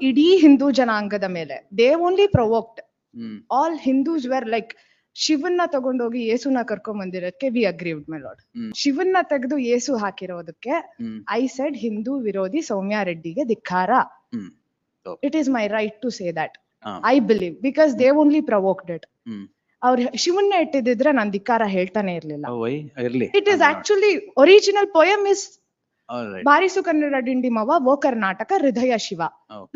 ಇಡೀ ಹಿಂದೂ ಜನಾಂಗದ ಮೇಲೆ they only provoked all Hindus were like ಶಿವನ್ನ ತಗೊಂಡೋಗಿ ಯೇಸುನ ಕರ್ಕೊಂಡ್ ಬಂದಿರೋದಕ್ಕೆ ವಿ ಅಗ್ರೀವ್ಡ್ ಮೈ ಲಾರ್ಡ್. ಶಿವನ್ನ ತೆಗೆದು ಯೇಸು ಹಾಕಿರೋದಕ್ಕೆ ಐ ಸೆಡ್ ಹಿಂದೂ ವಿರೋಧಿ ಸೌಮ್ಯ ರೆಡ್ಡಿಗೆ ಧಿಕ್ಕಾರ. It is my right to say that. I believe because they only provoked it. ಅವ್ರು ಶಿವನ್ನ ಇಟ್ಟಿದ್ರೆ ನಾನ್ ಧಿಕ್ಕಾರ ಹೇಳ್ತಾನೆ ಇರ್ಲಿಲ್ಲ. It is actually original poem is Barisu Kannada ಡಿಂಡಿಮವ ಓ ಕರ್ನಾಟಕ ಹೃದಯ ಶಿವ.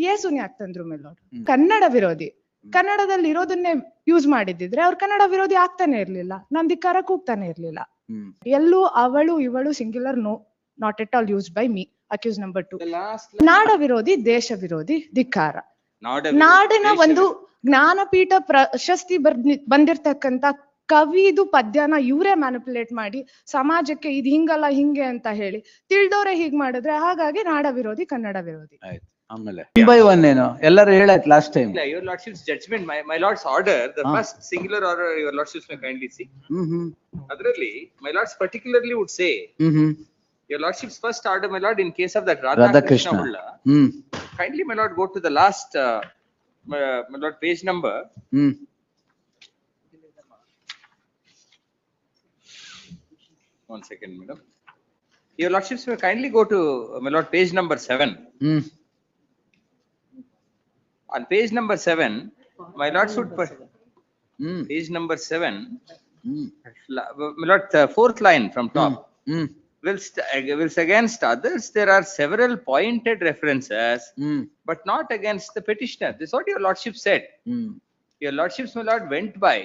ಯೇಸುನ್ ಯಾಕೆ ತಂದ್ರು ಮೇಲೋಡ್? ಕನ್ನಡ ವಿರೋಧಿ. ಕನ್ನಡದಲ್ಲಿ ಇರೋದನ್ನೇ ಯೂಸ್ ಮಾಡಿದ್ರೆ ಅವ್ರು ಕನ್ನಡ ವಿರೋಧಿ ಆಗ್ತಾನೆ ಇರ್ಲಿಲ್ಲ, ನಾನ್ ಧಿಕ್ಕಾರ ಕೂಗ್ತಾನೆ ಇರ್ಲಿಲ್ಲ. ಎಲ್ಲೂ ಅವಳು ಇವಳು singular no not at all used by me. Accused number 2 ನಾಡ ವಿರೋಧಿ ದೇಶ ವಿರೋಧಿ ಧಿಕ್ಕಾರ. ನಾಡಿನ ಒಂದು ಜ್ಞಾನಪೀಠ ಪ್ರಶಸ್ತಿ ಬಂದಿರ್ತಕ್ಕಂತ ಕವಿದು ಪದ್ಯನ ಇವರೇ ಮ್ಯಾನಿಪುಲೇಟ್ ಮಾಡಿ ಸಮಾಜಕ್ಕೆ ಇದು ಹಿಂಗಲ್ಲ ಹಿಂಗೆ ಅಂತ ಹೇಳಿ ತಿಳಿದವ್ರೆ ಹೀಗ್ ಮಾಡಿದ್ರೆ ಹಾಗಾಗಿ ನಾಡ ವಿರೋಧಿ ಕನ್ನಡ ವಿರೋಧಿ. ಆಮೇಲೆ ಬೈ ಒನ್ ಏನು ಎಲ್ಲರೂ ಹೇಳಾಯ್ತು last time. Your lordship's judgment, my lord's order, the first singular order your lordships may kindly see. Adralli my lords particularly would say your lordship's first order, my lord, in case of that Radha Krishna Ulla, kindly my lord go to the last my lord page number. One second, madam. Your lordships may kindly go to my lord page number 7. On page number 7, my lord should put page number 7, my lord, fourth line from top. Whilst against others there are several pointed references, but not against the petitioner. This is what your lordship said. Your lordships, my lord, went by,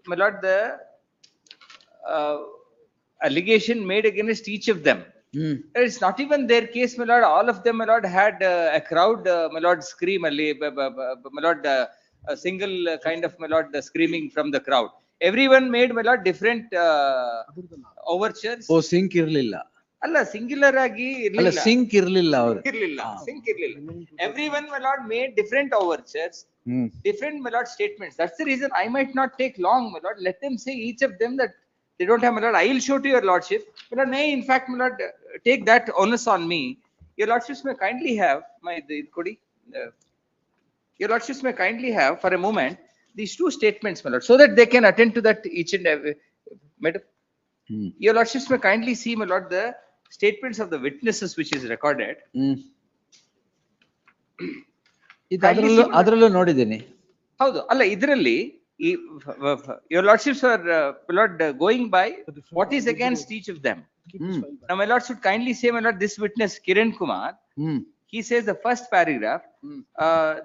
my lord, the allegation made against each of them. It's not even their case, my lord. All of them, my lord, had a crowd, my lord, scream, my lord, a single kind of, my lord, screaming from the crowd. Everyone made, my lord, different overtures. Oh sync ಇರ್ಲಿಲ್ಲ ಅಲ್ಲ, singular ಆಗಿ ಅಲ್ಲ, sync ಇರ್ಲಿಲ್ಲ ಅವರು sync ಇರ್ಲಿಲ್ಲ. Everyone, my lord, made different overtures, different, my lord, statements. That's the reason I might not take long, my lord. Let them say, each of them, that they don't have, my lord. I will show to your lordship, my lord. May in fact, my lord, take that onus on me. Your lordships may kindly have my Kodi. Your lordships may kindly have for a moment these two statements, my lord, so that they can attend to that each and every. Madam, your lordships may kindly see, my lord, the statements of the witnesses which is recorded. ಅದರಲ್ಲೂ ನೋಡಿದ್ದೀನಿ. ಹೌದು, ಅಲ್ಲ, ಇದರಲ್ಲಿ your lordships are, my lord, going by what is against each of them. Now my lord should kindly say, my lord, this witness Kiran Kumar, he says the first paragraph,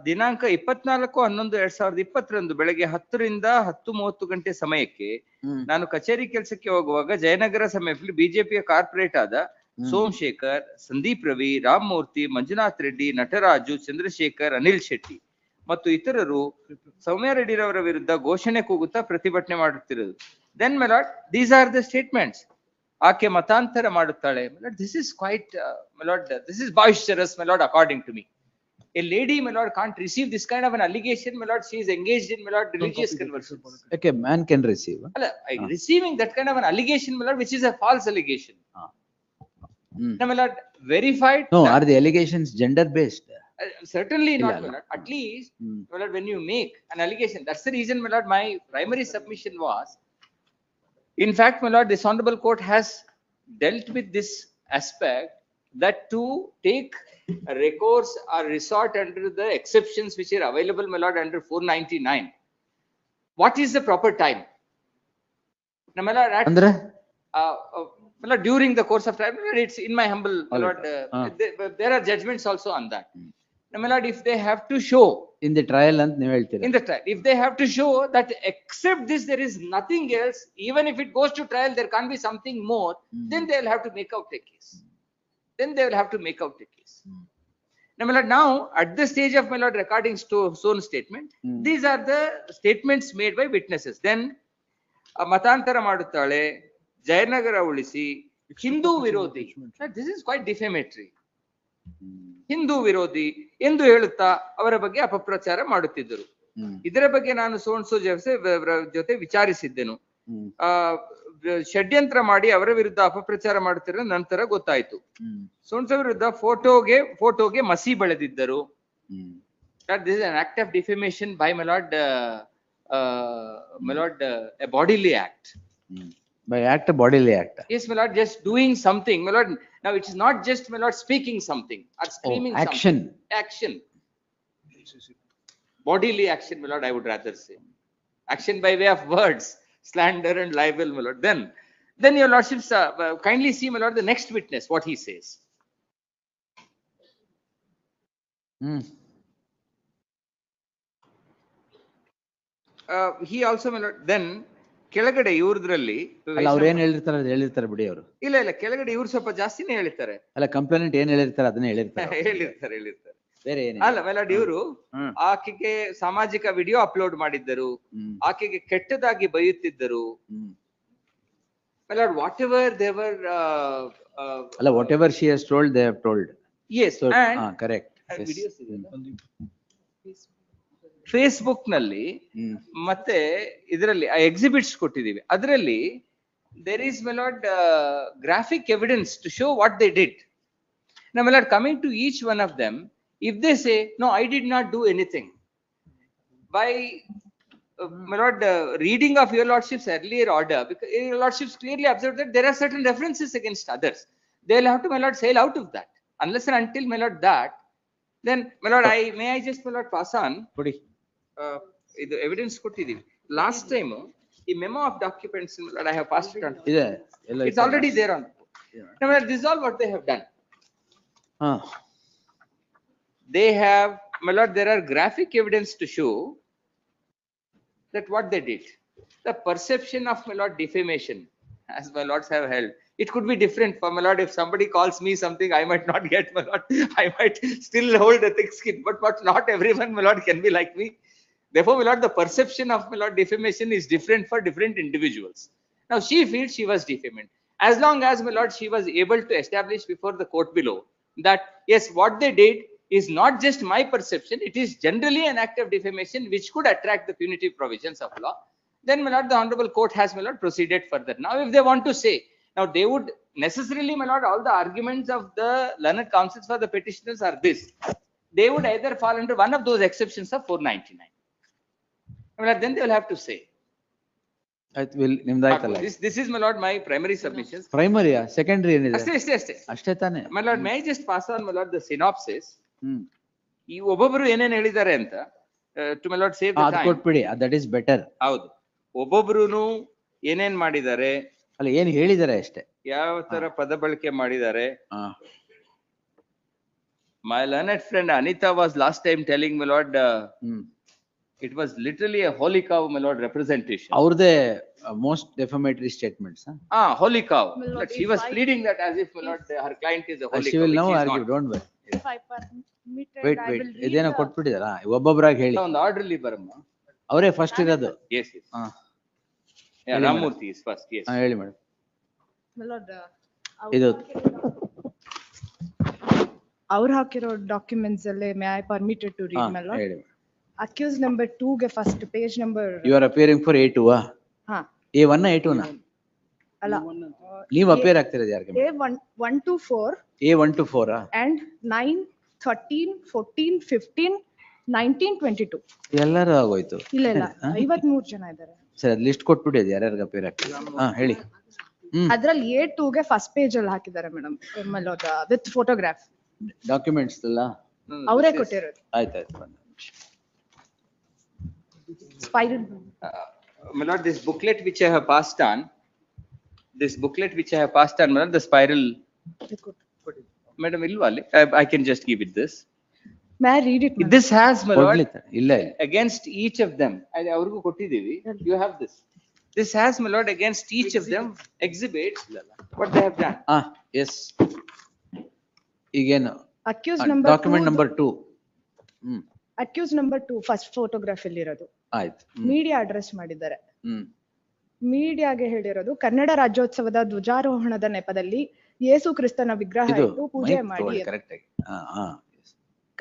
ದಿನಾಂಕ 24/11/2020 ಬೆಳಗ್ಗೆ 10 ರಿಂದ 10:30 ಗಂಟೆ ಸಮಯಕ್ಕೆ ನಾನು ಕಚೇರಿ ಕೆಲಸಕ್ಕೆ ಹೋಗುವಾಗ ಜಯನಗರ ಸಮೀಪದಲ್ಲಿ ಬಿಜೆಪಿಯ ಕಾರ್ಪೊರೇಟ್ ಆದ ಸೋಮಶೇಖರ್, ಸಂದೀಪ್ ರವಿ, ರಾಮಮೂರ್ತಿ, ಮಂಜುನಾಥ್ ರೆಡ್ಡಿ, ನಟರಾಜು, ಚಂದ್ರಶೇಖರ್, ಅನಿಲ್ ಶೆಟ್ಟಿ ಮತ್ತು ಇತರರು ಸೌಮ್ಯ ರೆಡ್ಡಿರವರ ವಿರುದ್ಧ ಘೋಷಣೆ ಕೂಗುತ್ತಾ ಪ್ರತಿಭಟನೆ ಮಾಡುತ್ತಿರುವುದು. Then, my lord, these are the statements. ಆಕೆ ಮತಾಂತರ ಮಾಡುತ್ತಾಳೆ. My lord, this is quite, my lord, this is boisterous, my lord, according to me. A lady, my lord, can't receive this kind of an allegation, my lord. She is engaged in, my lord, religious conversions. Okay, man can receive. Receiving that kind of an allegation, my lord, which is a false allegation. Now, my lord, verified. No, are the allegations gender based? Certainly not, my lord. At least, my lord, when you make an allegation, that's the reason, my lord, my primary submission was, in fact, my lord, this honorable court has dealt with this aspect, that to take a recourse or resort under the exceptions which are available, my lord, under 499. What is the proper time? Now, my lord, my lord, during the course of time, it's in my humble, my lord, there are judgments also on that. Now, my lord, if they have to show in the trial and ನೀವು ಹೇಳ್ತೀರಾ, in the trial, if they have to show that except this there is nothing else, even if it goes to trial there can't be something more, then they will have to make out a case. Then they will have to make out a case. Now, my lord, now at the stage of, my lord, recording Stone statement, these are the statements made by witnesses. Then ಮತಾಂತರ ಮಾಡುತ್ತಾಳೆ, ಜಯನಗರ ಉಳಿಸಿ, ಹಿಂದೂ ವಿರೋಧಿ. This is quite defamatory. Hindu ವಿರೋಧಿ ಎಂದು ಹೇಳುತ್ತಾ ಅವರ ಬಗ್ಗೆ ಅಪಪ್ರಚಾರ ಮಾಡುತ್ತಿದ್ದರು. ಇದರ ಬಗ್ಗೆ ನಾನು ಸೋನ್ಸೋ ಜೊತೆ ವಿಚಾರಿಸಿದ್ದೆನು. ಷಡ್ಯಂತ್ರ ಮಾಡಿ ಅವರ ವಿರುದ್ಧ ಅಪಪ್ರಚಾರ ಮಾಡ್ತಿರೋ ನಂತರ ಗೊತ್ತಾಯ್ತು. ಹ್ಮ್ ಸೋನ್ಸ ವಿರುದ್ಧ ಫೋಟೋಗೆ ಮಸಿ ಬೆಳೆದಿದ್ದರು. ಹ್ಮ್ That this is an act of defamation by my lord, a bodily act. Hmm by act bodily act. Yes, my lord, just doing something, my lord. Now it is not just my lord speaking something or screaming action. something. Action. Bodily action, my lord, I would rather say. Action by way of words, slander and libel, my lord. Then your lordships kindly see, my lord, the next witness, what he says. Hmm He also, my lord, then ಕೆಳಗಡೆ ಇವ್ರದ್ರಲ್ಲಿ ಅಲ್ಲ ಅವ್ರು ಏನ್ ಹೇಳಿರ್ತಾರೆ ಅದು ಹೇಳಿರ್ತಾರೆ ಬಿಡಿ ಅವರು. ಇಲ್ಲ ಕೆಳಗಡೆ ಇವ್ರು ಸ್ವಲ್ಪ ಜಾಸ್ತಿನೇ ಹೇಳ್ತಾರೆ. ಅಲ್ಲ ಕಂಪ್ಲೇಂಟ್ ಏನ್ ಹೇಳಿರ್ತಾರೆ ಅದನ್ನೇ ಹೇಳಿರ್ತಾರೆ. ಹೇಳಿರ್ತಾರೆ ಬೇರೆ ಏನಿಲ್ಲ. ಅಲ್ಲ ಮೆಲಾಡ್ ಇವರು ಆಕೆಗೆ ಸಾಮಾಜಿಕ ವಿಡಿಯೋ ಅಪ್ಲೋಡ್ ಮಾಡಿದ್ದರು, ಆಕೆಗೆ ಕೆಟ್ಟದಾಗಿ ಬೈಯುತ್ತಿದ್ದರು. ಮೆಲಾಡ್ ವಾಟ್ ಎವರ್ ದೇವರ್ ಅಲ್ಲ what ever she has told they have told. Yes correct. Facebook ನಲ್ಲಿ ಮತ್ತೆ ಇದರಲ್ಲಿ ಎಕ್ಸಿಬಿಟ್ಸ್ ಕೊಟ್ಟಿದೀವಿ, ಅದರಲ್ಲಿ there is, my lord, graphic evidence to show what they did. Now, my lord, coming to each one of them, if they say, no, I did not do anything, by my lord, reading of your lordship's earlier order, because your lordships clearly observed that there are certain references against others. They will have to, my lord, sail out of that. Unless and until, my lord, that, then, my lord, may I just, my lord, pass on? This evidence ಕೊಟ್ಟಿದ್ದೀವಿ. Last time, the memo of documents, my lord, I have passed it on. It's already there on. Now, my lord, this is all what they have done. They have, my lord, there are graphic evidence to show that what they did. The perception of, my lord, defamation, as my lords have held, it could be different for, my lord. If somebody calls me something, I might not get, my lord. I might still hold a thick skin, but not everyone, my lord, can be like me. Therefore, my lord, the perception of, my lord, defamation is different for different individuals. Now, she feels she was defamed. As long as, my lord, she was able to establish before the court below that, yes, what they did is not just my perception, it is generally an act of defamation which could attract the punitive provisions of law, then, my lord, the honorable court has, my lord, proceeded further. Now, if they want to say, now they would necessarily, my lord, all the arguments of the learned counsels for the petitioners are this. They would either fall under one of those exceptions of 499. Then they will have to say. This is, my lord, my primary submissions. Primary, secondary ಏನಿದೆ? ಅಷ್ಟೇ ತಾನೆ. My lord, may I just pass on, my lord, the synopsis? ಈ ಒಬ್ಬೊಬ್ಬರು ಏನೇನ್ ಹೇಳಿದ್ದಾರೆ ಅಂತ to, my lord, save the time. ಕೊಟ್ಬಿಡಿ, that is better. ಹೌದು, ಒಬ್ಬೊಬ್ಬರುನು ಏನೇನ್ ಮಾಡಿದ್ದಾರೆ, ಅಲ್ಲ ಏನ್ ಹೇಳಿದ್ದಾರೆ ಅಷ್ಟೇ, ಯಾವ ತರ ಪದ ಬಳಕೆ ಮಾಡಿದ್ದಾರೆ. My learned friend Anita was last time telling, my lord, it was literally a holy cow, my lord, representation. ಅವ್ರದೇ most defamatory statements. Holy cow. Lord, She was pleading that as if, my lord, her client is a holy she cow. will now argue, don't worry. If I permitted, Wait, I will read ಇದೇನೋ the- ಕೊಟ್ಬಿಟ್ಟಿದಾರ ಒಬ್ಬೊಬ್ಬರಾಗಿ ಹೇಳಿ. ಒಂದು order ಅಲ್ಲಿ ಬರಮ್ಮ. ಅವರೇ first ಇರೋದು. Yes, yes. Yeah, Ramurthy is first. Yes. ಹೇಳಿ madam. My lord, ಇದು ಅವ್ರು ಹಾಕಿರೋ ಡಾಕ್ಯುಮೆಂಟ್ಸ್ ಅಲ್ಲೇ may I permitted to read, my lord. ಹೇಳಿ. ಅಕ್ಯೂಸ್ ನಂಬರ್ 2 ಗೆ first page number you are appearing for A2 ಹಾ A1 A2 ಅಲ್ಲ, ನೀವು ಅಪಿಯರ್ ಆಗ್ತಿರೋದು ಯಾರಿಗೆ? A1 to 4 A1 to 4 and 9 13 14 15 19 22 ಎಲ್ಲರೂ ಆಗೋಯ್ತು. ಇಲ್ಲ 53 ಜನ ಇದ್ದಾರೆ. ಸರಿ, ಅದು ಲಿಸ್ಟ್ ಕೊಟ್ಬಿಡಿ, ಅದು ಯಾರ್ಯಾರಿಗೆ ಅಪಿಯರ್ ಆಗ್ತದೆ. ಹೇಳಿ. ಅದ್ರಲ್ಲಿ A2 ಗೆ ಫಸ್ಟ್ ಪೇಜ್ ಅಲ್ಲಿ ಹಾಕಿದ್ದಾರೆ ಮೇಡಮ್, ವಿತ್ ಫೋಟೋಗ್ರಾಫ್ ಡಾಕ್ಯುಮೆಂಟ್ಸ್ ಎಲ್ಲ ಅವರೇ ಕೊಟ್ಟಿರೋದು. ಆಯ್ತಾಯ್ತು. Spiral. My lord, this booklet which I have passed on, my lord, the spiral. Madam, ilwali, I can just give it this. May I read it? This has, my lord, ಇಲ್ಲ against each of them. ಅವ್ರಿಗೂ ಕೊಟ್ಟಿದ್ದೀವಿ. You have this. This has, my lord, against each of them exhibits what they have done. Yes. ಈಗೇನು accused number document number 2. Accused number 2 first photograph ಅಲ್ಲಿ ಇರೋದು. ಆಯ್ತು. Media address ಮಾಡಿದ್ದಾರೆ. ಮೀಡಿಯಾಗೆ ಹೇಳಿರೋದು, ಕನ್ನಡ ರಾಜ್ಯೋತ್ಸವದ ಧ್ವಜಾರೋಹಣದ ನೆಪದಲ್ಲಿ ಯೇಸು ಕ್ರಿಸ್ತನ ವಿಗ್ರಹ ಇಟ್ಟು ಪೂಜೆ ಮಾಡಿ. ಕರೆಕ್ಟ್ ಆಗಿ.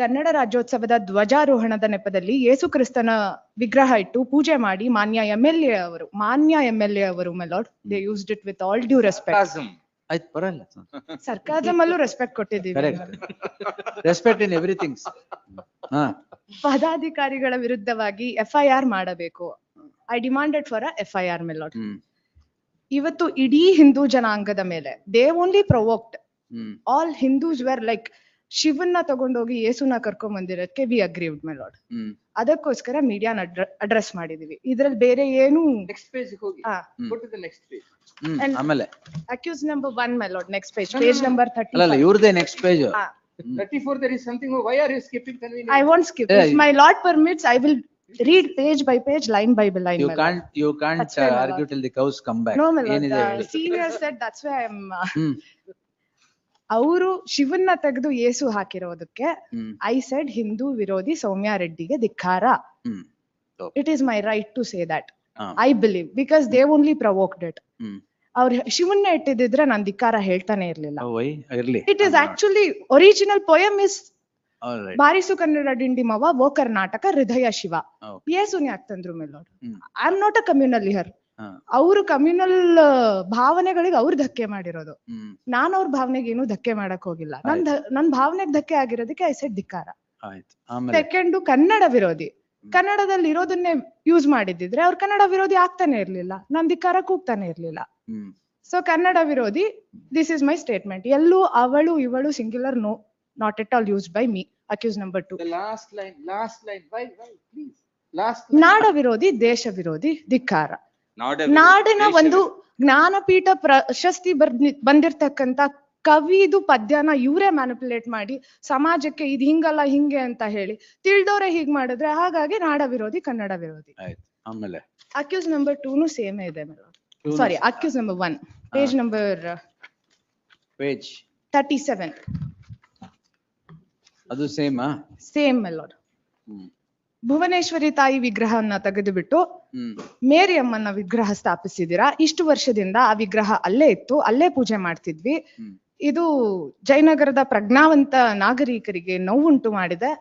ಕನ್ನಡ ರಾಜ್ಯೋತ್ಸವದ ಧ್ವಜಾರೋಹಣದ ನೆಪದಲ್ಲಿ ಯೇಸು ಕ್ರಿಸ್ತನ ವಿಗ್ರಹ ಇಟ್ಟು ಪೂಜೆ ಮಾಡಿ ಮಾನ್ಯ MLA ಅವರು my lord they used it with all due respect. Sarcasm. ಆಯ್ತು ಬರಲ್ಲ. ಸರ್ಕಾಸಮ್ ಅಲ್ಲೂ ರೆಸ್ಪೆಕ್ಟ್ ಕೊಟ್ಟಿದ್ದೀವಿ. ಕರೆಕ್ಟ್. Respect in everything. ಹಾ. ಪದಾಧಿಕಾರಿಗಳ ವಿರುದ್ಧವಾಗಿ FIR ಮಾಡಬೇಕು. I demanded for FIR my lord. ಇವತ್ತು ಇಡೀ ಹಿಂದೂ ಜನಾಂಗದ ಮೇಲೆ they only provoked. All Hindus were like ಶಿವನ್ನ ತಗೊಂಡೋಗಿ ಯೇಸುನ ಕರ್ಕೊಂಡ್ ಬಂದಿರೋದಕ್ಕೆ ವಿ ಅಗ್ರೀವ್ಡ್ ಮೆಲಾರ್ಡ್. ಅದಕ್ಕೋಸ್ಕರ ಮೀಡಿಯಾನ ಅಡ್ರೆಸ್ ಮಾಡಿದೀವಿ. ಇದ್ರಲ್ಲಿ ಬೇರೆ ಏನು. Next page ಗೆ ಹೋಗಿ. Go to the next page. ಆಮೇಲೆ accuse number 1 my lord next page number 30. ಅಲ್ಲ ಇವ್ರದೇ next page. 34 there is something. Why are you skipping? I won't skip. If my lord permits, I will read page by page, line by line. You can't argue till the cows come back. No, my lord. Senior said that's why I'm. ಅವರು ಶಿವನ್ನ ತೆಗೆದು ಯೇಸು ಹಾಕಿರೋದಕ್ಕೆ I said Hindu ವಿರೋಧಿ ಸೌಮ್ಯ ರೆಡ್ಡಿಗೆ ಧಿಕ್ಕಾರ. It is my right to say that. I believe because they only provoked it. ಅವ್ರು ಶಿವನ್ನ ಇಟ್ಟಿದ್ರೆ ನಾನ್ ಧಿಕ್ಕಾರ ಹೇಳ್ತಾನೆ ಇರ್ಲಿಲ್ಲ. It is actually original poem is Barisu Kannada ಡಿಂಡಿಮವ ಓ ಕರ್ನಾಟಕ ಹೃದಯ ಶಿವ. ಯೇಸುನ್ ಯಾಕೆ ತಂದ್ರು my lord? I am not a communal here. ಅವರು ಕಮ್ಯುನಲ್ ಭಾವನೆಗಳಿಗೆ ಅವ್ರು ಧಕ್ಕೆ ಮಾಡಿರೋದು. ನಾನ್ ಅವ್ರ ಭಾವನೆಗೆ ಏನು ಧಕ್ಕೆ ಮಾಡಕ್ ಹೋಗಿಲ್ಲ. ನನ್ ಭಾವನೆಗೆ ಧಕ್ಕೆ ಆಗಿರೋದಕ್ಕೆ ಐ ಸೆಡ್ ಧಿಕ್ಕಾರ. ಸೆಕೆಂಡು ಕನ್ನಡ ವಿರೋಧಿ. ಕನ್ನಡದಲ್ಲಿ ಇರೋದನ್ನೇ ಯೂಸ್ ಮಾಡಿದ್ರೆ ಅವ್ರು ಕನ್ನಡ ವಿರೋಧಿ ಆಗ್ತಾನೆ ಇರ್ಲಿಲ್ಲ, ನಾನ್ ಧಿಕ್ಕಾರ ಕೂಗ್ತಾನೆ ಇರ್ಲಿಲ್ಲ. ಸೊ ಕನ್ನಡ ವಿರೋಧಿ, ದಿಸ್ ಇಸ್ ಮೈ ಸ್ಟೇಟ್ಮೆಂಟ್. ಎಲ್ಲೂ ಅವಳು ಇವಳು singular no, not at all used by me. Accused number 2. The last line. Why, please. Last line. ನಾಡ ವಿರೋಧಿ, ದೇಶ ವಿರೋಧಿ, ಧಿಕ್ಕಾರ. ನಾಡಿನ ಒಂದು ಜ್ಞಾನಪೀಠ ಪ್ರಶಸ್ತಿ ಬಂದಿರ್ತಕ್ಕಂತ ಕವಿದು ಪದ್ಯನ ಇವರೇ ಮ್ಯಾನಿಪುಲೇಟ್ ಮಾಡಿ ಸಮಾಜಕ್ಕೆ ಇದು ಹಿಂಗಲ್ಲ ಹಿಂಗೆ ಅಂತ ಹೇಳಿ ತಿಳಿದವ್ರೆ ಹೀಗ್ ಮಾಡಿದ್ರೆ, ಹಾಗಾಗಿ ನಾಡ ವಿರೋಧಿ, ಕನ್ನಡ ವಿರೋಧಿ. ಆಮೇಲೆ ಅಕ್ಯೂಸ್ ನಂಬರ್ 2 ಸೇಮ್ ಇದೆ. ಸಾರಿ, ಅಕ್ಯೂಸ್ ನಂಬರ್ 1 ಪೇಜ್ ನಂಬರ್ 37. ಅದು ಸೇಮ್ ಮೆಲೋಡ್. ಭುವನೇಶ್ವರಿ ತಾಯಿ ವಿಗ್ರಹವನ್ನ ತೆಗೆದುಬಿಟ್ಟು ಮೇರಿ ಅಮ್ಮನ ವಿಗ್ರಹ ಸ್ಥಾಪಿಸಿದಿರಾ. ಇಷ್ಟು ವರ್ಷದಿಂದ ಆ ವಿಗ್ರಹ ಅಲ್ಲೇ ಇತ್ತು, ಅಲ್ಲೇ ಪೂಜೆ ಮಾಡ್ತಿದ್ವಿ. ಇದು ಜಯನಗರದ ಪ್ರಜ್ಞಾವಂತ ನಾಗರಿಕರಿಗೆ ನೋವುಂಟು ಮಾಡಿದೆ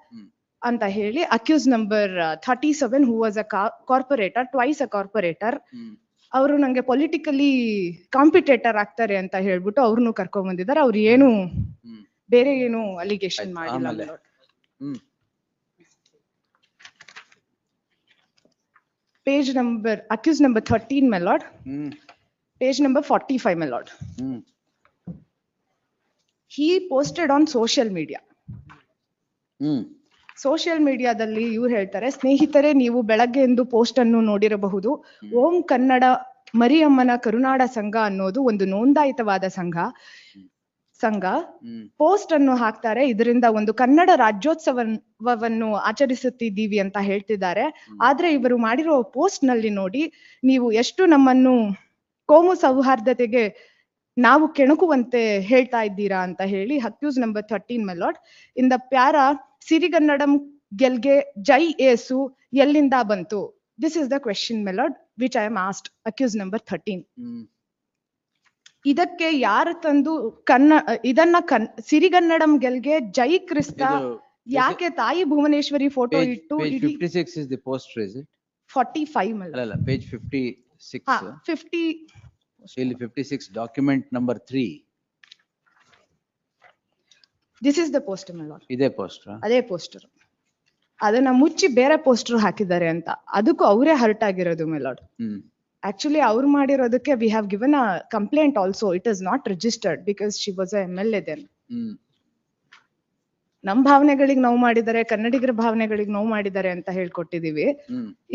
ಅಂತ ಹೇಳಿ accuse number 37, who was a corporator, twice a corporator, ಅವರು ನಂಗೆ ಪೊಲಿಟಿಕಲಿ ಕಾಂಪಿಟೇಟರ್ ಆಗ್ತಾರೆ ಅಂತ ಹೇಳ್ಬಿಟ್ಟು ಅವ್ರನ್ನು ಕರ್ಕೊಂಡ್ ಬಂದಿದ್ದಾರೆ. ಅವ್ರು ಏನು ಬೇರೆ ಏನು ಅಲಿಗೇಷನ್ ಮಾಡಿಲ್ಲ. Page number, accused number 13, my lord. Page number 45, my lord. He posted on social media. Social ಮೀಡಿಯಾದಲ್ಲಿ ಇವ್ರು ಹೇಳ್ತಾರೆ, ಸ್ನೇಹಿತರೆ ನೀವು ಬೆಳಗ್ಗೆ ಎಂದು ಪೋಸ್ಟ್ ಅನ್ನು ನೋಡಿರಬಹುದು. ಓಂ ಕನ್ನಡ ಮರಿಯಮ್ಮನ ಕರುನಾಡ ಸಂಘ ಅನ್ನೋದು ಒಂದು ನೋಂದಾಯಿತವಾದ ಸಂಘ ಪೋಸ್ಟ್ ಅನ್ನು ಹಾಕ್ತಾರೆ. ಇದರಿಂದ ಒಂದು ಕನ್ನಡ ರಾಜ್ಯೋತ್ಸವವನ್ನು ಆಚರಿಸುತ್ತಿದ್ದೀವಿ ಅಂತ ಹೇಳ್ತಿದ್ದಾರೆ. ಆದ್ರೆ ಇವರು ಮಾಡಿರೋ ಪೋಸ್ಟ್ ನಲ್ಲಿ ನೋಡಿ, ನೀವು ಎಷ್ಟು ನಮ್ಮನ್ನು ಕೋಮು ಸೌಹಾರ್ದತೆಗೆ ನಾವು ಕೆಣಕುವಂತೆ ಹೇಳ್ತಾ ಇದ್ದೀರಾ ಅಂತ ಹೇಳಿ accuse number 13, my lord. In the para Sirigannadam ಗೆಲ್ಗೆ ಜೈ ಏಸು ಎಲ್ಲಿಂದ ಬಂತು? This is the question, my lord, which I am asked. Accuse number 13. ಇದಕ್ಕೆ ಯಾರು ತಂದು ಇದನ್ನ ಸಿರಿಗನ್ನಡಂ ಗೆಲ್ಗೆ ಜೈ ಕ್ರಿಸ್ತ ಯಾಕೆ ತಾಯಿ ಭುವನೇಶ್ವರಿ ಫೋಟೋ ಇಟ್ಟು? 56 is the poster, is it? 45, my lord. ಅಲ್ಲ, page 56. 50. ಇಲ್ಲಿ 56, document number 3. This is the poster, my lord. ಇದೇ poster. ಅದೇ ಪೋಸ್ಟರ್. ಅದನ್ನ ಮುಚ್ಚಿ ಬೇರೆ ಪೋಸ್ಟರ್ ಹಾಕಿದ್ದಾರೆ ಅಂತ, ಅದಕ್ಕೂ ಅವರೇ ಹರ್ಟ್ ಆಗಿರೋದು, my lord. Actually, ಅವ್ರು ಮಾಡಿರೋದಕ್ಕೆ we have given a complaint also. It is not registered because she was a MLA then. ನಮ್ ಭಾವನೆಗಳಿಗೆ ನೋವು ಮಾಡಿದ್ದಾರೆ, ಕನ್ನಡಿಗರ ಭಾವನೆಗಳಿಗೆ ನೋವು ಮಾಡಿದ್ದಾರೆ ಅಂತ ಹೇಳ್ಕೊಟ್ಟಿದೀವಿ.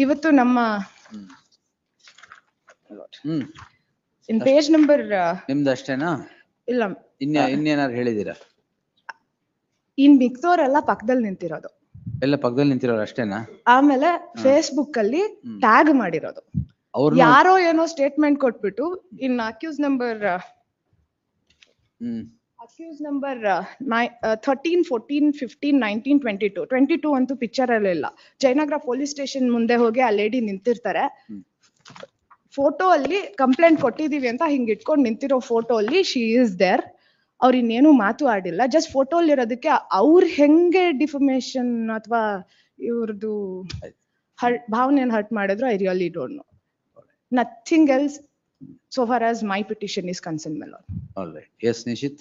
ಇವತ್ತು ನಮ್ಮ ಇನ್ ಪೇಜ್ ನಂಬರ್ ನಿಮ್ದು ಅಷ್ಟೇನಾ? ಇಲ್ಲ, ಇನ್ನೇನಾರು ಹೇಳಿದೀರಾ? ಇನ್ ಮಿಕ್ದೋರೆಲ್ಲ ಪಕ್ಕದಲ್ಲಿ ನಿಂತಿರೋದು. ಎಲ್ಲ ಪಕ್ಕದಲ್ಲಿ ನಿಂತಿರೋರು ಅಷ್ಟೇನಾ? ಆಮೇಲೆ ಫೇಸ್ಬುಕ್ ಅಲ್ಲಿ ಟ್ಯಾಗ್ ಮಾಡಿರೋದು. ಯಾರೋ ಏನೋ ಸ್ಟೇಟ್ಮೆಂಟ್ ಕೊಟ್ಬಿಟ್ಟು ಇನ್ ಅಕ್ಯೂಸ್ ನಂಬರ್ 13, 14, 15, 19, 22 ಅಂತೂ ಪಿಕ್ಚರ್ ಅಲ್ಲಿ ಇಲ್ಲ. ಜಯನಗರ ಪೊಲೀಸ್ ಸ್ಟೇಷನ್ ಮುಂದೆ ಹೋಗಿ ಆ ಲೇಡಿ ನಿಂತಿರ್ತಾರೆ. ಫೋಟೋ ಅಲ್ಲಿ ಕಂಪ್ಲೇಂಟ್ ಕೊಟ್ಟಿದೀವಿ ಅಂತ ಹಿಂಗ್ ಇಟ್ಕೊಂಡು ನಿಂತಿರೋ ಫೋಟೋ ಅಲ್ಲಿ ಶಿ ಇಸ್ ದೇರ್. ಅವ್ರು ಇನ್ನೇನು ಮಾತು ಆಡಿಲ್ಲ, ಜಸ್ಟ್ ಫೋಟೋಲಿರೋದಕ್ಕೆ ಅವ್ರು ಹೆಂಗೆ ಡಿಫಮೇಶನ್ ಅಥವಾ ಇವ್ರದ್ದು ಭಾವನೆಯನ್ನು ಹರ್ಟ್ ಮಾಡಿದ್ರು, I really don't know. Nothing else so far as my petition is concerned, my lord. All right. Yes, Nishit.